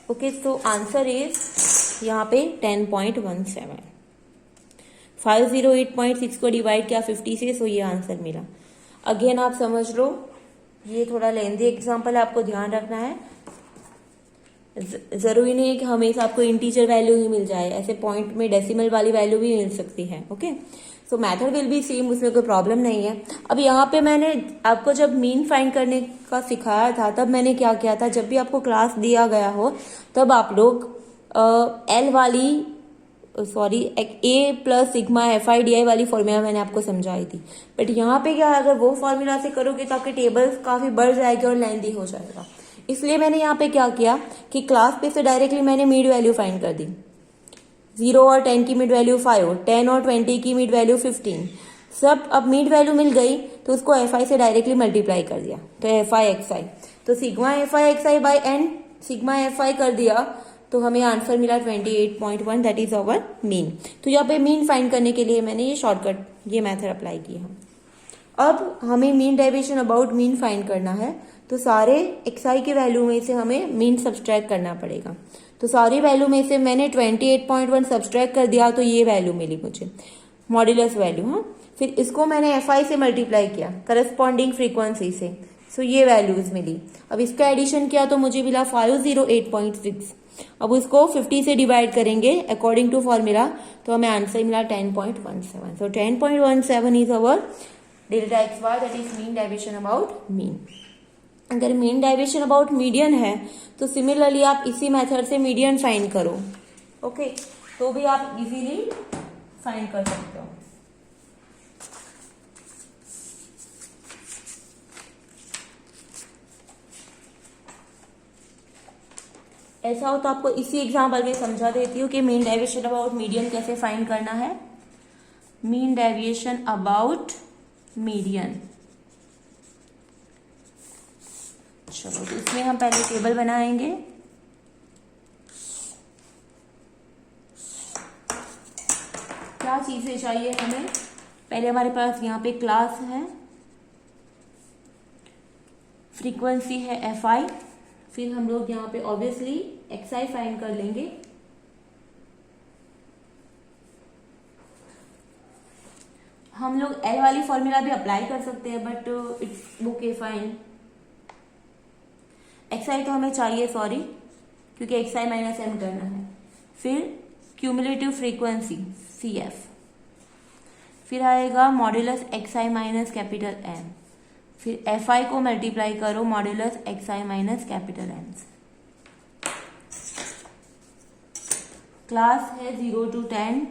Okay, तो answer is यहाँ पे 10.17। 508.6 को डिवाइड किया 50 से, सो ये आंसर मिला। अगेन आप समझ लो, ये थोड़ा लेंदी एग्जाम्पल है, आपको ध्यान रखना है। जरूरी नहीं है कि हमेशा आपको इंटीजर वैल्यू ही मिल जाए, ऐसे पॉइंट में डेसिमल वाली वैल्यू भी मिल सकती है। Okay, so method will be same, उसमें कोई प्रॉब्लम नहीं है। अब यहाँ पे मैंने आपको जब मीन फाइंड करने का सिखाया था, तब मैंने क्या किया था, जब भी आपको क्लास दिया गया हो तब आप लोग एल वाली A plus sigma F I D I वाली फॉर्मूला मैंने आपको समझाई थी। बट यहाँ पे क्या है, अगर वो फॉर्मूला से करोगे तो आपके टेबल्स काफी बढ़ जाएगा और लेंथी हो जाएगा। इसलिए मैंने यहाँ पे क्या किया कि क्लास पे से डायरेक्टली मैंने मिड वैल्यू फाइंड कर दी। 0 और 10 की मिड वैल्यू 5, 10 और 20 की मिड वैल्यू 15, सब अब मिड वैल्यू मिल गई तो उसको एफ आई से डायरेक्टली मल्टीप्लाई कर दिया, तो एफ आई एक्स आई, तो sigma F I X I by N sigma F I कर दिया, तो हमें आंसर मिला 28.1, दैट इज आवर मीन। तो यहाँ पे मीन फाइंड करने के लिए मैंने ये शॉर्टकट, ये मेथड अप्लाई किया। अब हमें mean deviation about mean find करना है, तो सारे एक्स की वैल्यू में से हमें मीन सब्सट्रैक्ट करना पड़ेगा। तो सारी वैल्यू में से मैंने 28.1 सब्सट्रैक्ट कर दिया, तो ये वैल्यू मिली मुझे, मॉड्यूलस वैल्यू। हाँ, फिर इसको मैंने एफ आई से मल्टीप्लाई किया करस्पॉन्डिंग फ्रीक्वेंसी से, सो ये वैल्यूज मिली। अब इसका एडिशन किया तो मुझे मिला 508.6। अब उसको 50 से डिवाइड करेंगे अकॉर्डिंग टू फॉर्मूला, तो हमें आंसर मिला 10.17। सो 10.17 is our delta x bar, that is mean deviation about mean. अगर मीन डेविएशन अबाउट मीडियन है तो सिमिलरली आप इसी मेथड से मीडियन फाइंड करो। ओके, तो भी आप इजीली फाइंड कर सकते हो। ऐसा हो तो आपको इसी एग्जाम्पल में समझा देती हूँ कि मीन डेविएशन अबाउट मीडियन कैसे फाइंड करना है। मीन डेविएशन अबाउट मीडियन, चलो तो इसमें हम पहले टेबल बनाएंगे। क्या चीजें चाहिए हमें, पहले हमारे पास यहाँ पे क्लास है, फ्रीक्वेंसी है एफ आई, फिर हम लोग यहाँ पे ऑब्वियसली एक्स आई फाइंड कर लेंगे। हम लोग एल वाली फॉर्मूला भी अप्लाई कर सकते हैं, but it's okay fine. X I तो हमें चाहिए, सॉरी, क्योंकि एक्स आई माइनस एम करना है। फिर क्यूमुलेटिव फ्रीक्वेंसी सी एफ, फिर आएगा मॉड्यूलस एक्स आई माइनस कैपिटल एम, फिर एफ आई को मल्टीप्लाई करो मॉड्यूलस एक्स आई माइनस कैपिटल एम। क्लास है 0 to 10,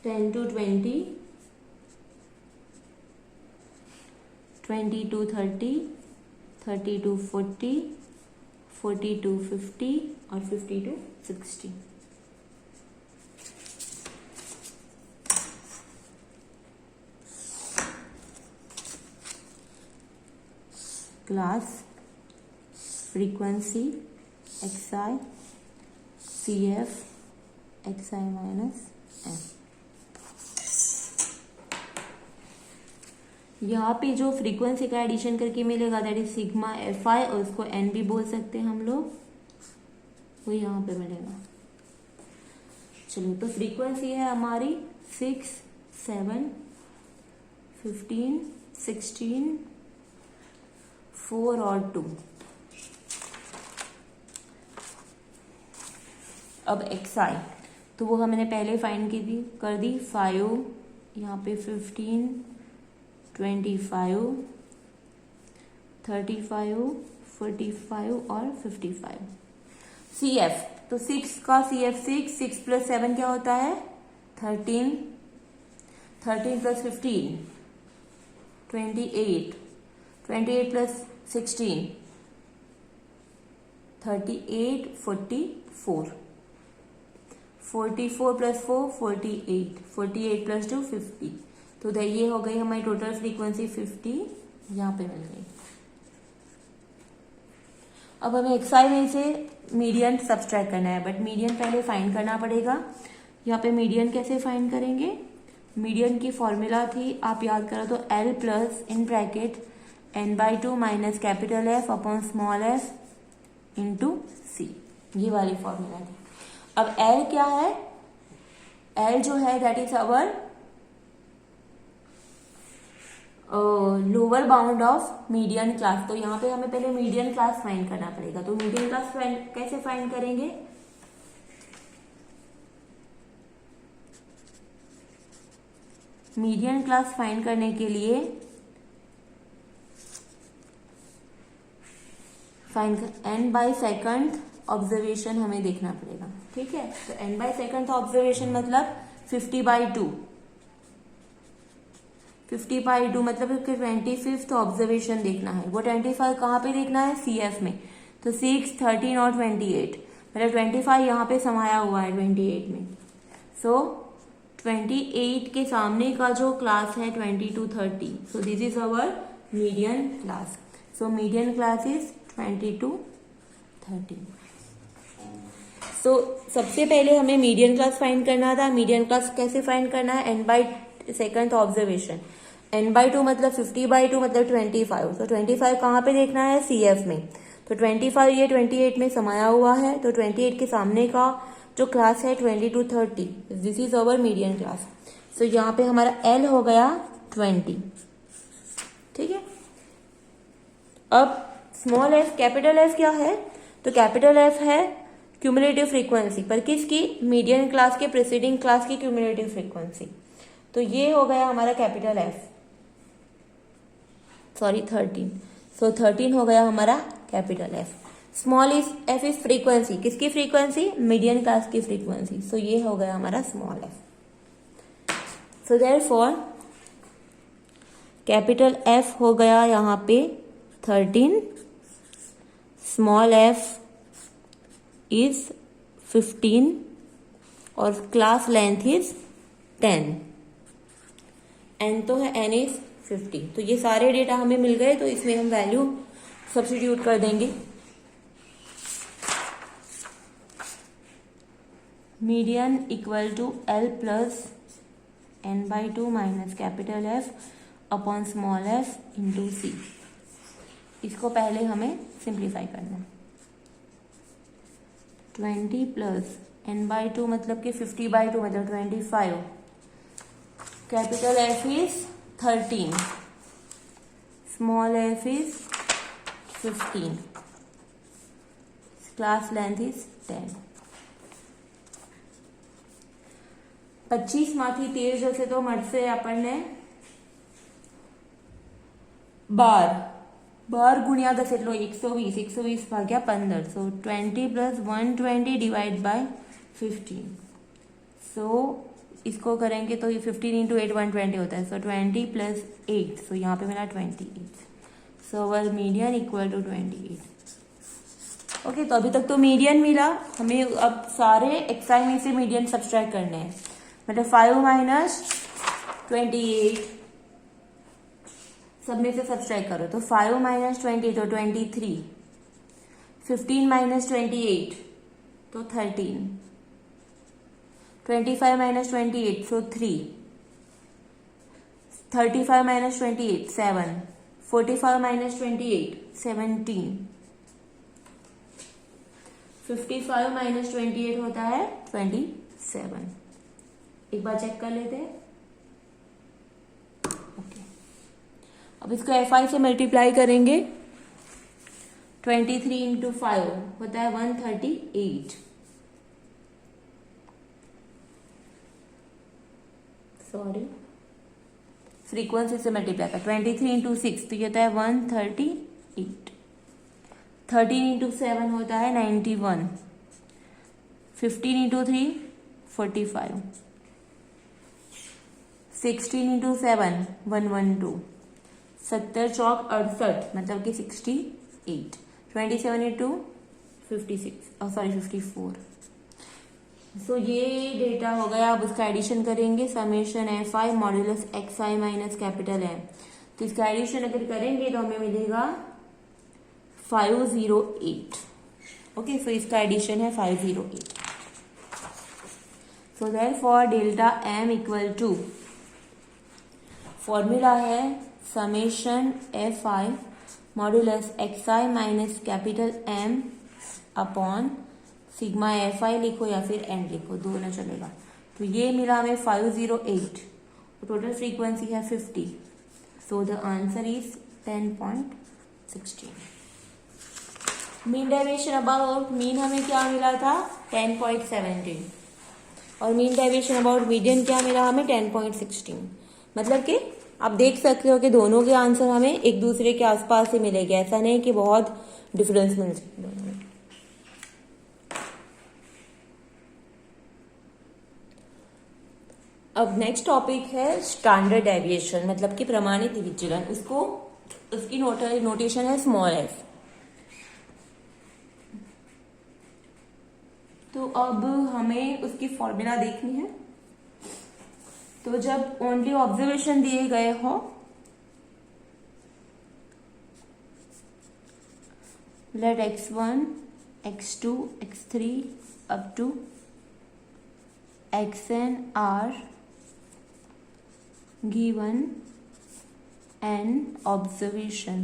10 to 20, 20 to 30, 30 to 40, 40 to 50 और 50 to 60। Class frequency X I C F X I minus M. यहाँ पे जो फ्रीक्वेंसी का addition करके मिलेगा that is sigma F I, और उसको एन भी बोल सकते हैं हम लोग, वो यहाँ पे मिलेगा। चलिए, तो फ्रीक्वेंसी है हमारी 6, 7, 15, 16, 4 और 2। अब एक्स आई तो वो हमने पहले फाइंड की थी, कर दी 5, यहाँ पे 15, 25, 35, 45 और 55। सी एफ तो 6 का सी एफ 6 प्लस 7 क्या होता है 13, 13 प्लस 15 28, 28 प्लस 16 38, 44, 44 प्लस 4 48, 48 प्लस 2 50। तो ये हो गई हमारी टोटल फ्रीक्वेंसी 50, यहाँ पे मिल गई। अब हमें एक्सआई में से मीडियन सब्सट्रैक्ट करना है, बट मीडियन पहले फाइंड करना पड़ेगा। यहाँ पे मीडियन कैसे फाइंड करेंगे, मीडियन की फॉर्मूला थी, आप याद करो तो L plus in bracket n/2 minus capital F upon small f into C, ये वाली फॉर्मूला थी। अब L क्या है, L जो है that is our lower bound of median class. तो यहाँ पे हमें पहले मीडियन क्लास फाइंड करना पड़ेगा। तो मीडियन क्लास कैसे फाइंड करेंगे, मीडियन क्लास फाइंड करने के लिए n/2 ऑब्जर्वेशन हमें देखना पड़ेगा। ठीक है, तो n/2 ऑब्जर्वेशन मतलब 50/2, 50/2 मतलब 25th ऑब्जर्वेशन देखना है। वो 25 कहाँ पे देखना है, CF में। तो 6, 13 और 28, मतलब 25 यहाँ पे समाया हुआ है 28 में। सो 28 के सामने का जो क्लास है 22, 30, so this is our median class. So median class is 22, 30। सो सबसे पहले हमें मीडियन क्लास फाइंड करना था। मीडियन क्लास कैसे फाइंड करना है, n/2 ऑब्जर्वेशन। n/2 मतलब 50/2 मतलब 25। तो 25 कहाँ पे देखना है, CF में। तो 25 ये 28 में समाया हुआ है, तो 28 के सामने का जो क्लास है 22, 30, this is our median class. So यहाँ पे हमारा L हो गया 20। ठीक है, अब स्मॉल f, कैपिटल F क्या है, तो कैपिटल F है क्यूमुलेटिव फ्रीक्वेंसी, पर किसकी, मीडियन क्लास के प्रीसीडिंग क्लास की क्यूमुलेटिव फ्रीक्वेंसी। तो ये हो गया हमारा कैपिटल F, सॉरी 13। सो 13 हो गया हमारा capital F। Small f is frequency, किसकी फ्रीक्वेंसी, मीडियन क्लास की फ्रीक्वेंसी। सो ये हो गया हमारा small f। So therefore capital F हो गया यहाँ पे 13, स्मॉल f इज 15 और क्लास लेंथ इज 10। n तो है, n इज 50। तो ये सारे डेटा हमें मिल गए, तो इसमें हम वैल्यू सब्स्टिट्यूट कर देंगे। Median equal to L plus n/2 minus capital F upon small f into C. इसको पहले हमें सिंप्लीफाई करना है। 20 प्लस n/2 मतलब कि 50/2 मतलब 25, capital F is 13, small f is 15, class length is 10। 25 माथी 13 जैसे तो मट से अपन ने 12 गुणिया 10 एटलो 120, 120 भाग्या 15। सो 20 प्लस 120 डिवाइड बाय 15। सो इसको करेंगे तो ये 15 इंटू 8 120 होता है। सो 20 प्लस 8, सो यहाँ पे मिला 28। सो अवर मीडियन इक्वल टू 28। ओके, तो अभी तक तो मीडियन मिला हमें। अब सारे एक्सआई में से मीडियन सब्सट्रैक्ट करने हैं, मतलब 5 माइनस 28 सब में से सब्सट्रैक्ट करो। तो 5 माइनस 20 तो 23, 15 माइनस 28 तो 13, 25 माइनस 28 सो 3, 35 माइनस 28 7, 45 माइनस 28 17, 55 माइनस 28 होता है 27। एक बार चेक कर लेते हैं। ओके, अब इसको FI से मल्टीप्लाई करेंगे। 23 इंटू 5 होता है 138, सॉरी फ्रीक्वेंसी से मल्टीप्लाई कर। 23 इंटू 6 तो ये होता है 138, 13 इंटू 7 होता है 91, 15 इंटू 3 45, 16 इंटू 7 112, 70 चौक 68 मतलब कि 68, 27 इंटू 56 सॉरी 54। सो ये डेटा हो गया। अब उसका एडिशन करेंगे, summation FI modulus XI minus capital M। तो इसका एडिशन अगर करेंगे तो हमें मिलेगा 508। ओके, सो इसका एडिशन है 508। So therefore delta M equal to, formula है summation F I modulus X I minus capital M upon sigma F I लिखो या फिर एन लिखो, दोनों चलेगा। तो ये मिला हमें 508, टोटल फ्रीक्वेंसी है 50, so the answer is 10.16। Mean deviation about mean हमें क्या मिला था 10.17 और मीन डेविएशन अबाउट मीडियन क्या मिला हमें 10.16। मतलब कि आप देख सकते हो कि दोनों के आंसर हमें एक दूसरे के आसपास ही मिलेंगे, ऐसा नहीं कि बहुत डिफरेंस मिल जाए दोनों में। अब नेक्स्ट टॉपिक है स्टैंडर्ड डेविएशन, मतलब कि प्रमाणित विचलन। उसकी नोटेशन है स्मॉल एफ। तो अब हमें उसकी फॉर्मूला देखनी है। तो जब ओनली ऑब्जर्वेशन दिए गए हो, let x1, x2, x3 up to xn are given an observation,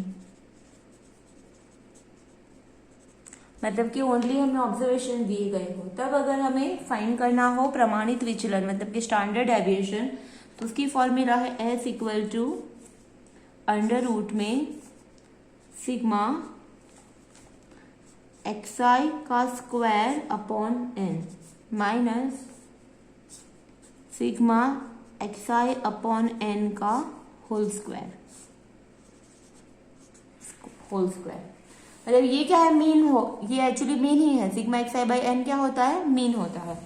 मतलब कि ओनली हमें ऑब्जर्वेशन दिए गए हो, तब अगर हमें फाइंड करना हो प्रमाणित विचलन मतलब कि स्टैंडर्ड डेविएशन, तो उसकी फॉर्मूला है S equal to under root में सिग्मा xi का square upon n minus sigma xi upon n का होल स्क्वायर। मतलब ये क्या है मीन हो, ये एक्चुअली मीन ही है। सिग्मा xi बाई n क्या होता है मीन होता है।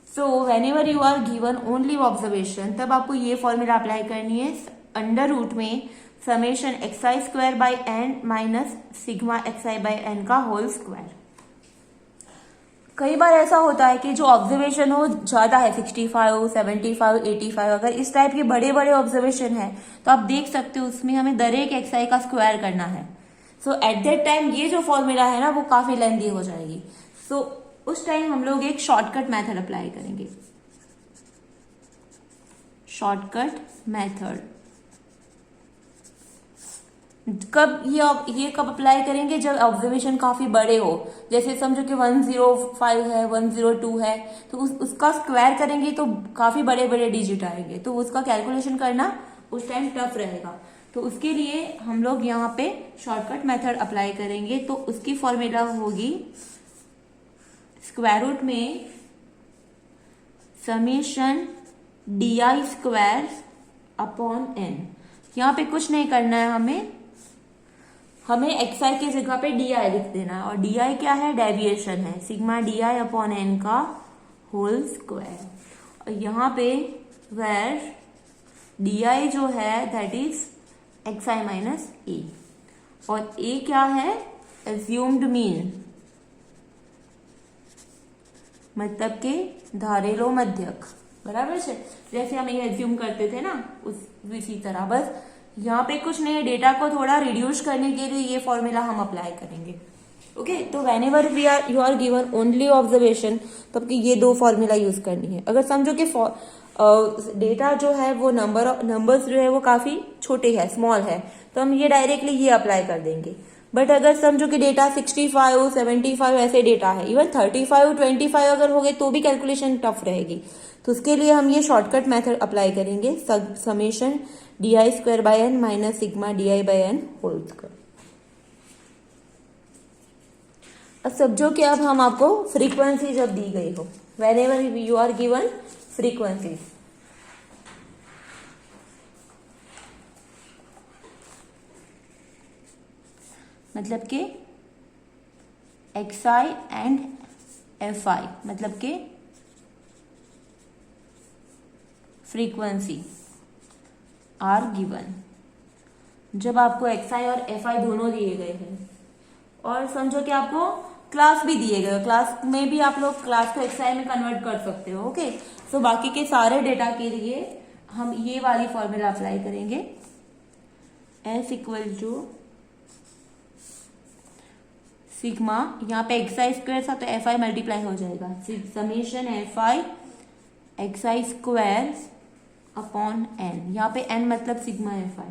So whenever you are given only observation, तब आपको ये फॉर्मूला अप्लाई करनी है अंडर रूट में summation xi square by n minus sigma xi by n का होल स्क्वायर। कई बार ऐसा होता है कि जो ऑब्जर्वेशन हो ज्यादा है 65, 75, 85, अगर इस टाइप के बड़े बड़े ऑब्जर्वेशन है तो आप देख सकते हो उसमें हमें दर एक xi का स्क्वायर करना है। सो एट दैट टाइम ये जो फॉर्मूला है ना वो काफी लेंथी हो जाएगी। सो उस टाइम हम लोग एक शॉर्टकट मेथड अप्लाई करेंगे। शॉर्टकट मेथड कब ये कब अप्लाई करेंगे, जब ऑब्जर्वेशन काफी बड़े हो। जैसे समझो कि 105 है, 102 है, तो उसका स्क्वायर करेंगे तो काफी बड़े बड़े डिजिट आएंगे, तो उसका कैलकुलेशन करना उस टाइम टफ रहेगा। तो उसके लिए हम लोग यहाँ पे शॉर्टकट मेथड अप्लाई करेंगे। तो उसकी फॉर्मूला होगी स्क्वायर रूट में summation D square upon N. यहाँ पे कुछ नहीं करना है, हमें xi की जगह पे di लिख देना है, और di क्या है डेविएशन है, सिग्मा di अपॉन n का होल स्क्वायर। और यहाँ पे वेर di जो है दैट इज xi माइनस ए, और a क्या है एज्यूम्ड मीन मतलब के धारेलो मध्यक, बराबर है। जैसे हम ये एज्यूम करते थे ना उसी तरह, बस यहाँ पे कुछ नहीं है, डेटा को थोड़ा रिड्यूस करने के लिए ये फॉर्मूला हम अप्लाई करेंगे। ओके, तो whenever you are given only observation, तब कि ये दो फॉर्मूला यूज करनी है। अगर समझो कि डेटा जो है वो नंबर्स जो है वो काफी छोटे है, स्मॉल है, तो हम ये डायरेक्टली ये अप्लाई कर देंगे। बट अगर समझो कि डेटा 65, 75 ऐसे डेटा है, इवन 35, 25 अगर हो गए तो भी कैलकुलेशन टफ रहेगी। तो उसके लिए हम ये शॉर्टकट मेथड अप्लाई करेंगे, summation D square by N minus sigma D by N whole square. अब समझो कि अब हम आपको फ्रीक्वेंसी जब दी गई हो, whenever you are given frequencies, मतलब कि xi एंड fi, मतलब कि फ्रीक्वेंसी आर गिवन। जब आपको xi और fi दोनों दिए गए हैं, और समझो कि आपको क्लास भी दिए गए, क्लास में भी आप लोग क्लास को xi में कन्वर्ट कर सकते हो। ओके, सो बाकी के सारे डेटा के लिए हम ये वाली फॉर्मूला अप्लाई करेंगे, s इक्वल टू सिग्मा, यहाँ पे xi स्क्वायर था तो fi मल्टीप्लाई हो जाएगा, summation fi xi square upon n, यहाँ पे n मतलब sigma fi,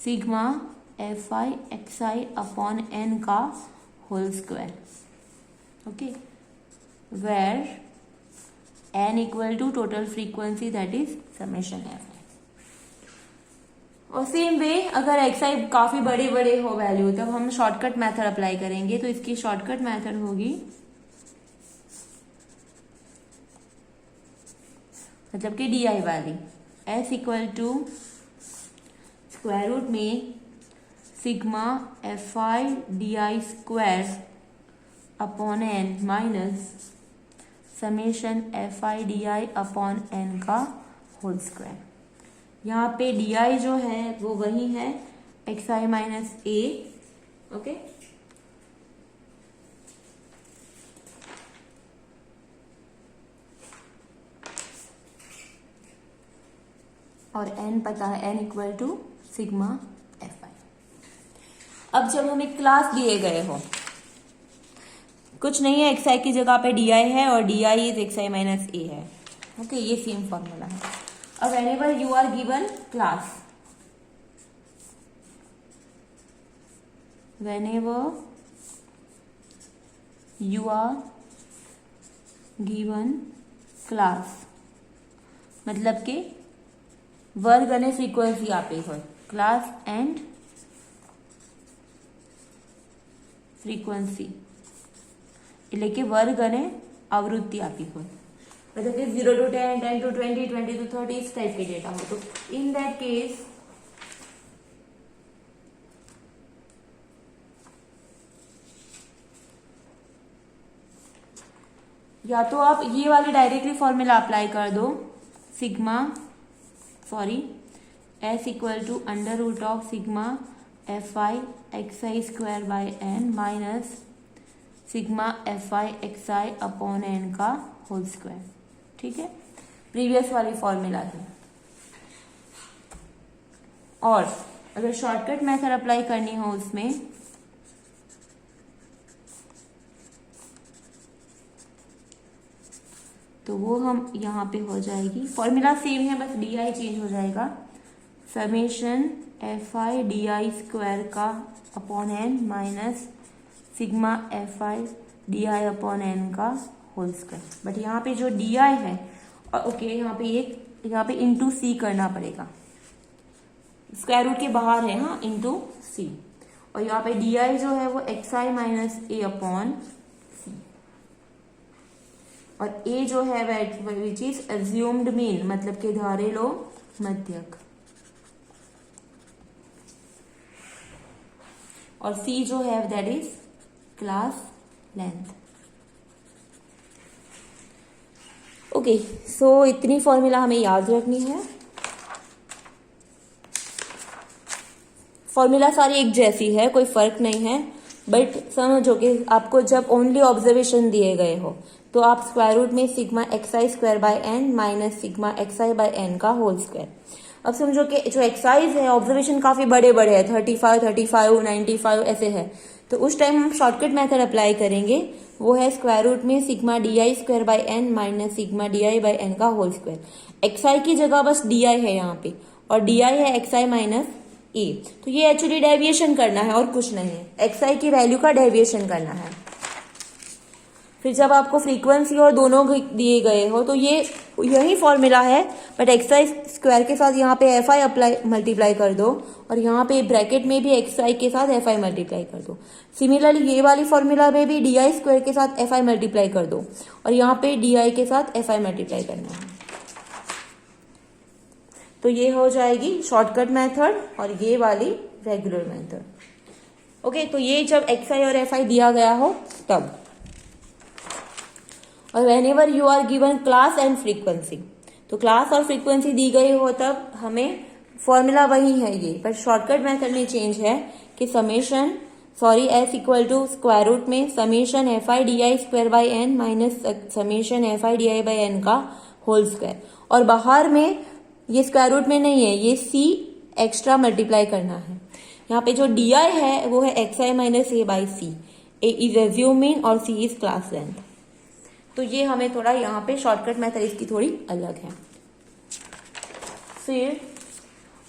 sigma F I X I upon N का whole square, okay, where N equal to total frequency that is summation F I. और same वे अगर x आई काफी बड़े बड़े हो वैल्यू तब हम शॉर्टकट मेथड अप्लाई करेंगे। तो इसकी शॉर्टकट मेथड होगी, मतलब कि डी आई वाली, S equal to square root में sigma F I D I square upon N minus summation F I D I upon N का होल स्क्वायर। यहाँ पे डी आई जो है वो वही है x I minus A, okay, और n पता है n equal to sigma F I. अब जब हमें क्लास दिए गए हो, कुछ नहीं है, एक्स आई की जगह पे डी आई है और D I is X I minus A है, ओके, ये सेम फॉर्मूला है। अब whenever you are given class, whenever you are given class, मतलब कि वर्ग અને फ्रीक्वेंसी આપી હોય, ક્લાસ એન્ડ ફ્રીક્વન્સી એટલે કે વર્ગ અને આવૃત્તિ આપી હોય, मतलब कि 0 to 10, 10 to 20, 20 to 30 इस टाइप के डेटा हो। तो इन दैट केस या तो आप ये वाली डायरेक्टली फॉर्मूला अप्लाई कर दो, sigma S equal to under root of sigma F I X I square by N minus sigma F I X I upon N का होल स्क्वायर, ठीक है, प्रीवियस वाली फॉर्मूला है। और अगर शॉर्टकट मेथड अप्लाई करनी हो उसमें, तो वो हम यहाँ पे हो जाएगी, फॉर्मूला सेम है बस डी आई चेंज हो जाएगा, summation F I D I square का upon N minus sigma F I D I upon N का होल स्क्वायर। बट यहाँ पे जो डी आई है, ओके, यहाँ पे इंटू सी करना पड़ेगा, स्क्वायर रूट के बाहर है, हाँ, इंटू सी, और यहाँ पे डी आई जो है वो एक्स आई माइनस ए अपॉन, और ए जो है विच इज अज्यूम्ड मीन, मतलब कि धारेलो मध्यक, और सी जो है that is class length. Okay, so इतनी फॉर्मूला हमें याद रखनी है। फॉर्मूला सारी एक जैसी है, कोई फर्क नहीं है, बट समझो कि आपको जब ओनली ऑब्जर्वेशन दिए गए हो तो आप स्क्वायर रूट में sigma x I square by N minus sigma x i by n का होल स्क्वायर। अब समझो कि जो एक्साइज है, ऑब्जर्वेशन काफी बड़े बड़े हैं, 35, 35, 95 ऐसे है, तो उस टाइम हम शॉर्टकट मेथड अप्लाई करेंगे, वो है स्क्वायर रूट में sigma d I square by N minus sigma d i by n का होल स्क्वायर। एक्स आई की जगह बस डी आई है यहाँ पे, और डी आई है एक्स आई माइनस ए, तो ये एक्चुअली डेविएशन करना है और कुछ नहीं है, एक्स आई की वैल्यू का डेविएशन करना है। फिर जब आपको फ्रीक्वेंसी और दोनों दिए गए हो तो ये यही फॉर्मूला है, बट एक्स आई स्क्वायर के साथ यहाँ पे एफ आई मल्टीप्लाई कर दो, और यहाँ पे ब्रैकेट में भी एक्स आई के साथ एफ आई मल्टीप्लाई कर दो। सिमिलरली ये वाली फॉर्मूला में भी डी आई स्क्वायर के साथ एफ आई मल्टीप्लाई कर दो, और यहाँ पे डी आई के साथ एफ आई मल्टीप्लाई करना है। तो ये हो जाएगी शॉर्टकट मेथड और ये वाली रेगुलर मेथड। ओके, तो ये जब एक्स आई और एफ आई दिया गया हो तब, और whenever you are given class and frequency, तो क्लास और फ्रीक्वेंसी दी गई हो तब हमें फॉर्मूला वही है ये, पर शॉर्टकट मेथड में चेंज है कि summation S equal to square root में summation F I D I square by N minus summation F I D I by N का होल स्क्वायर, और बाहर में ये स्क्वायर रूट में नहीं है, ये सी एक्स्ट्रा मल्टीप्लाई करना है। यहाँ पे जो डी आई है वो है x I minus a by c, a is assume mean और सी इज क्लास लेंथ। तो ये हमें थोड़ा यहाँ पे शॉर्टकट मेथड इसकी थोड़ी अलग है। फिर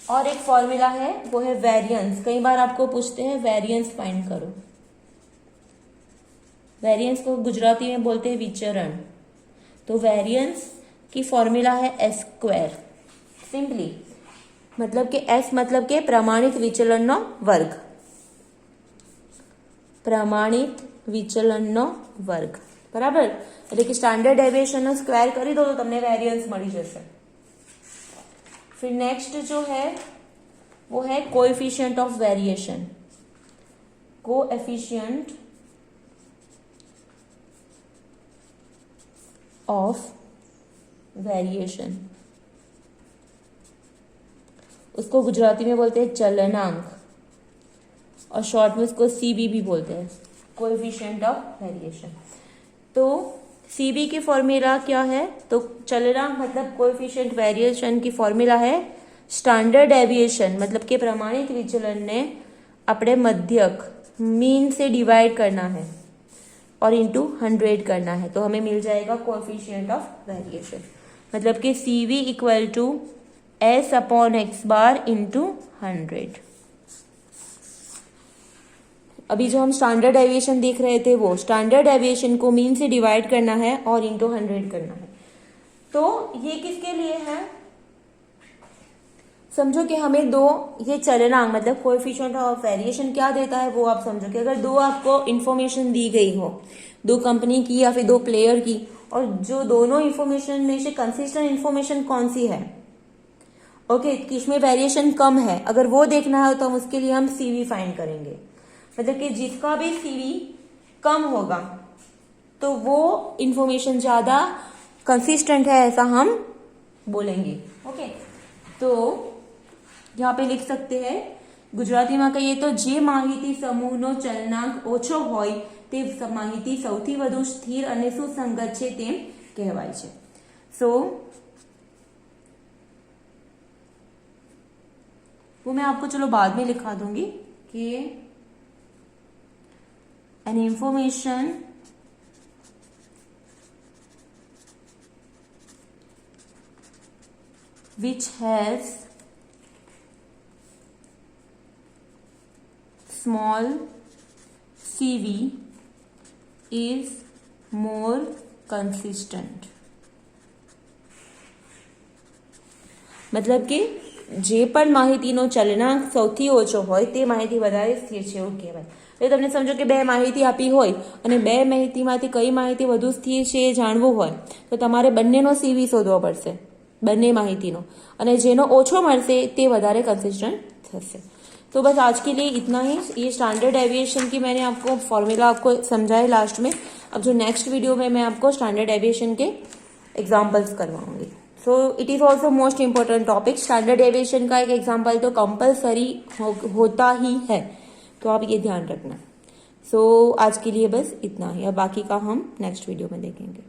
और एक फॉर्मूला है वो है वेरिएंस। कई बार आपको पूछते हैं वेरिएंस फाइंड करो। वेरिएंस को गुजराती में बोलते हैं विचरण। तो वेरिएंस की फॉर्मूला है एस स्क्वायर। सिंपली मतलब कि एस मतलब के प्रमाणित विचलनનો વર્ગ। પ્રમાણિત વિચલનનો વર્ગ બરાબર। એટલે કે સ્ટાન્ડર્ડ ડેવિએશનનો સ્ક્વેર કરી દો તો તમને વેરિયન્સ મળી જશે। फिर नेक्स्ट जो है वो है coefficient of variation. Coefficient of variation, उसको गुजराती में बोलते हैं चलनांक और शॉर्ट में उसको सीबी भी बोलते हैं, कोएफिशिएंट ऑफ वेरिएशन। तो सीबी की फॉर्मूला क्या है? तो चलनांक मतलब कोएफिशिएंट वेरिएशन की फॉर्मूला है स्टैंडर्ड डेविएशन मतलब के प्रमाणित विचलन ने अपने मध्यक मीन से डिवाइड करना है और इंटू 100 करना है, तो हमें मिल जाएगा कोएफिशिएंट ऑफ वेरिएशन। मतलब कि CV equal to S upon x bar into 100। अभी जो हम स्टैंडर्ड डेविएशन देख रहे थे वो स्टैंडर्ड डेविएशन को मीन से डिवाइड करना है और इंटू 100 करना है। तो ये किसके लिए है? समझो कि हमें दो ये चलनांक मतलब कोएफिशिएंट ऑफ वेरिएशन क्या देता है वो आप समझो कि अगर दो आपको इंफॉर्मेशन दी गई हो, दो कंपनी की या फिर दो प्लेयर की, और जो दोनों इंफॉर्मेशन में से कंसिस्टेंट इंफॉर्मेशन कौन सी है, ओके, किसमें वेरिएशन कम है, अगर वो देखना है तो हम उसके लिए हम सीवी फाइंड करेंगे। मतलब कि जिसका भी सीवी कम होगा तो वो इंफॉर्मेशन ज्यादा कंसिस्टेंट है ऐसा हम बोलेंगे। ओके, तो यहाँ पे लिख सकते हैं ગુજરાતીમાં કહીએ તો જે માહિતી સમૂહનો ચલનાંક ઓછો હોય તે માહિતી સૌથી વધુ સ્થિર અને સુસંગત છે તેમ કહેવાય છે। સો वो मैं आपको चलो बाद में लिखा दूंगी कि an information which has small CV is more consistent। मतलब કે જે પણ માહિતીનો ચલનાંક સૌથી ઓછો હોય તે માહિતી વધારે સ્થિર છે એવું કહેવાય। એટલે તમને સમજો કે બે માહિતી આપી હોય અને બે માહિતીમાંથી કઈ માહિતી વધુ સ્થિર છે એ જાણવું હોય તો તમારે બંનેનો CV શોધવો પડશે, બંને माहितीनो, અને જેનો ઓછો મળશે તે વધારે कंसिस्टेंट થશે। तो बस आज के लिए इतना ही। ये स्टैंडर्ड डेविएशन की मैंने आपको फॉर्मूला आपको समझाया लास्ट में। अब जो नेक्स्ट वीडियो में मैं आपको स्टैंडर्ड डेविएशन के एग्जांपल्स करवाऊंगी। So it is also most important topic. Standard deviation का एक एग्जांपल तो कंपलसरी होता ही है, तो आप ये ध्यान रखना। सो आज के लिए बस इतना ही, अब बाकी का हम नेक्स्ट वीडियो में देखेंगे।